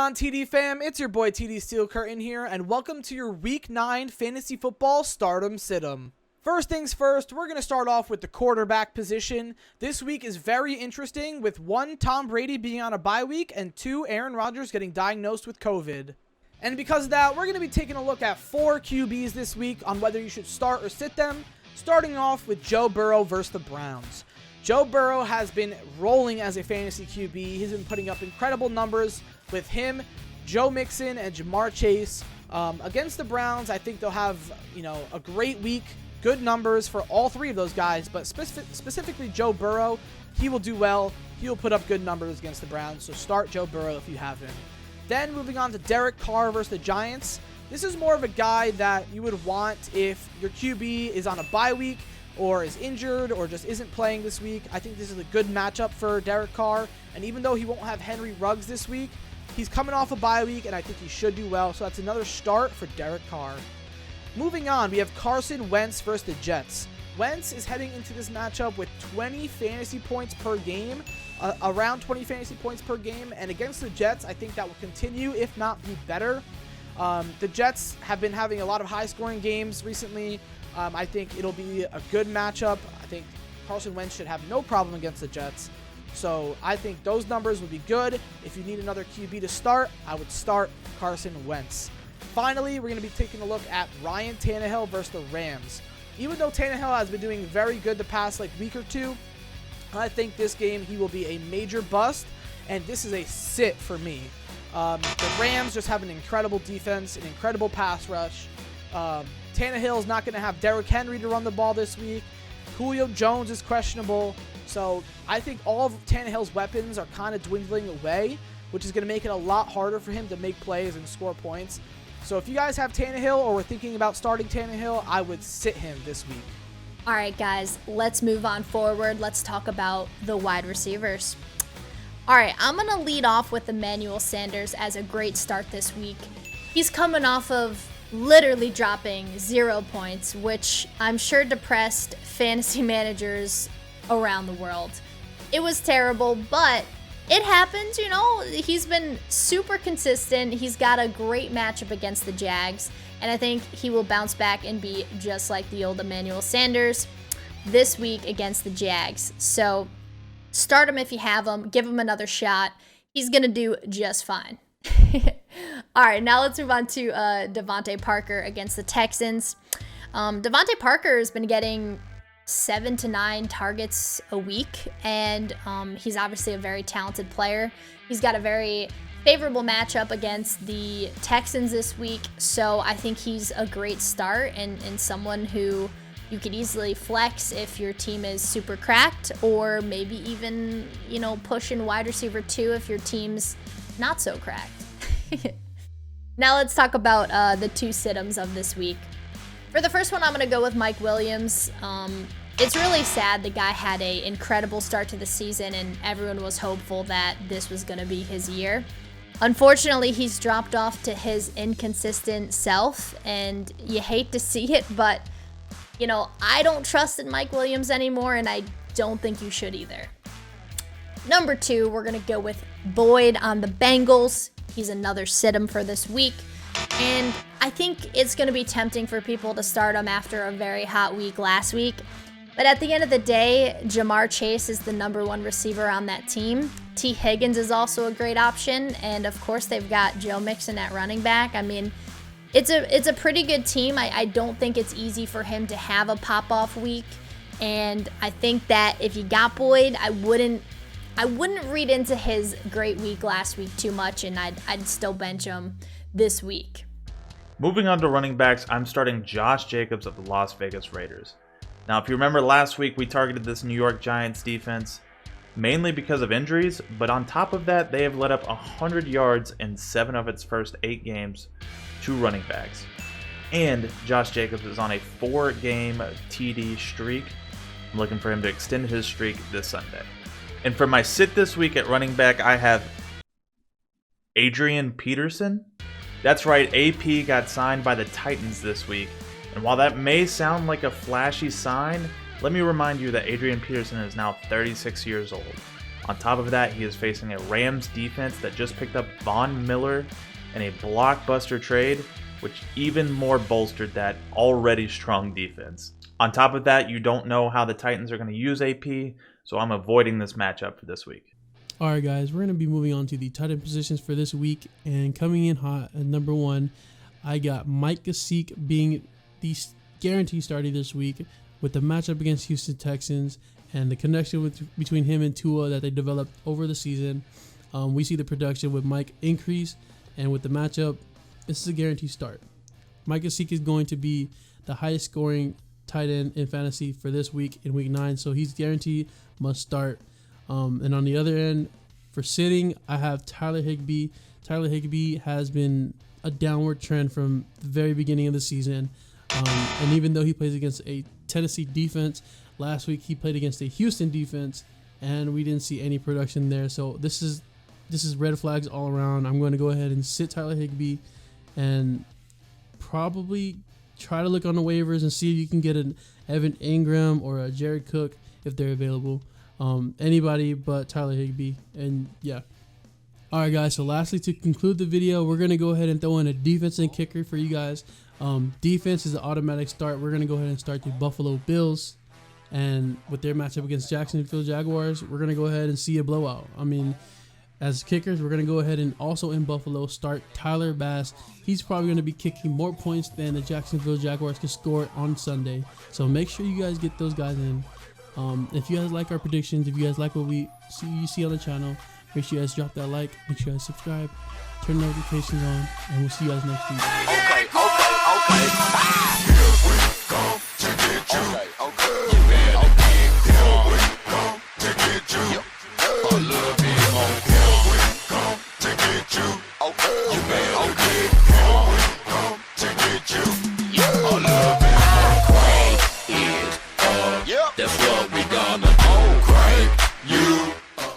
on, TD fam? It's your boy TD Steel Curtain here, and welcome to your Week 9 Fantasy Football Stardom Situm. First things first, we're going to start off with the quarterback position. This week is very interesting, with 1, Tom Brady being on a bye week, and 2, Aaron Rodgers getting diagnosed with COVID. And because of that, we're going to be taking a look at 4 QBs this week on whether you should start or sit them, starting off with Joe Burrow versus the Browns. Joe Burrow has been rolling as a fantasy QB. He's been putting up incredible numbers with him, Joe Mixon, and Jamar Chase. Against the Browns, I think they'll have, a great week, good numbers for all 3 of those guys, but specifically Joe Burrow, he will do well. He will put up good numbers against the Browns, so start Joe Burrow if you have him. Then moving on to Derek Carr versus the Giants. This is more of a guy that you would want if your QB is on a bye week or is injured or just isn't playing this week. I think this is a good matchup for Derek Carr, and even though he won't have Henry Ruggs this week, he's coming off a bye week, and I think he should do well, so that's another start for Derek Carr. Moving on, we have Carson Wentz versus the Jets. Wentz is heading into this matchup with 20 fantasy points per game, around 20 fantasy points per game, and against the Jets, I think that will continue, if not be better. The Jets have been having a lot of high-scoring games recently. I think it'll be a good matchup. I think Carson Wentz should have no problem against the Jets. So I think those numbers would be good. If you need another QB to start, I would start Carson Wentz. Finally, we're going to be taking a look at Ryan Tannehill versus the Rams. Even though Tannehill has been doing very good the past week or two, I think this game he will be a major bust, and this is a sit for me. The Rams just have an incredible defense, an incredible pass rush. Tannehill is not going to have Derrick Henry to run the ball this week. Julio Jones is questionable. So I think all of Tannehill's weapons are kind of dwindling away, which is going to make it a lot harder for him to make plays and score points. So if you guys have Tannehill or were thinking about starting Tannehill, I would sit him this week. All right, guys, let's move on forward. Let's talk about the wide receivers. All right, I'm going to lead off with Emmanuel Sanders as a great start this week. He's coming off of literally dropping 0 points, which I'm sure depressed fantasy managers around the world. It was terrible, but it happens, He's been super consistent. He's got a great matchup against the Jags, and I think he will bounce back and be just like the old Emmanuel Sanders this week against the Jags. So start him if you have him. Give him another shot. He's going to do just fine. All right, now let's move on to Devontae Parker against the Texans. Devontae Parker has been getting 7 to 9 targets a week, and he's obviously a very talented player. He's got a very favorable matchup against the Texans this week, so I think he's a great start and someone who you could easily flex if your team is super cracked, or maybe even, push in wide receiver 2 if your team's not so cracked. Now let's talk about the 2 sit-ems of this week. For the first one, I'm going to go with Mike Williams. It's really sad. The guy had an incredible start to the season, and everyone was hopeful that this was going to be his year. Unfortunately, he's dropped off to his inconsistent self, and you hate to see it, but, I don't trust in Mike Williams anymore, and I don't think you should either. Number 2, we're going to go with Boyd on the Bengals. He's another sit-em for this week. And I think it's going to be tempting for people to start him after a very hot week last week. But at the end of the day, Jamar Chase is the number 1 receiver on that team. T. Higgins is also a great option. And of course, they've got Joe Mixon at running back. I mean, it's a pretty good team. I don't think it's easy for him to have a pop-off week. And I think that if you got Boyd, I wouldn't read into his great week last week too much, and I'd still bench him this week. Moving on to running backs, I'm starting Josh Jacobs of the Las Vegas Raiders. Now, if you remember last week, we targeted this New York Giants defense mainly because of injuries, but on top of that, they have let up 100 yards in 7 of its first 8 games to running backs. And Josh Jacobs is on a 4-game TD streak. I'm looking for him to extend his streak this Sunday. And for my sit this week at running back, I have Adrian Peterson. That's right, AP got signed by the Titans this week. And while that may sound like a flashy sign, let me remind you that Adrian Peterson is now 36 years old. On top of that, he is facing a Rams defense that just picked up Von Miller in a blockbuster trade, which even more bolstered that already strong defense. On top of that, you don't know how the Titans are going to use AP, so I'm avoiding this matchup for this week. All right, guys, we're going to be moving on to the tight end positions for this week. And coming in hot at number 1, I got Mike Gesicki being the guaranteed starter this week with the matchup against Houston Texans and the connection between him and Tua that they developed over the season. We see the production with Mike increase, and with the matchup, this is a guaranteed start. Mike Gesicki is going to be the highest scoring tight end in fantasy for this week in week 9, so he's guaranteed must start. And on the other end, for sitting, I have Tyler Higbee. Tyler Higbee has been a downward trend from the very beginning of the season. And even though he plays against a Tennessee defense, last week he played against a Houston defense, and we didn't see any production there. So this is red flags all around. I'm going to go ahead and sit Tyler Higbee and probably try to look on the waivers and see if you can get an Evan Ingram or a Jared Cook if they're available. Anybody but Tyler Higbee. And yeah. Alright guys, so lastly, to conclude the video, we're going to go ahead and throw in a defense and kicker for you guys. Defense is an automatic start. We're going to go ahead and start the Buffalo Bills. And with their matchup against Jacksonville Jaguars, we're going to go ahead and see a blowout. I mean, as kickers, we're going to go ahead and also in Buffalo start Tyler Bass. He's probably going to be kicking more points than the Jacksonville Jaguars can score on Sunday. So make sure you guys get those guys in. If you guys like our predictions, if you guys like what you see on the channel, make sure you guys drop that like, make sure you guys subscribe, turn notifications on, and we'll see you guys next week. Okay. You better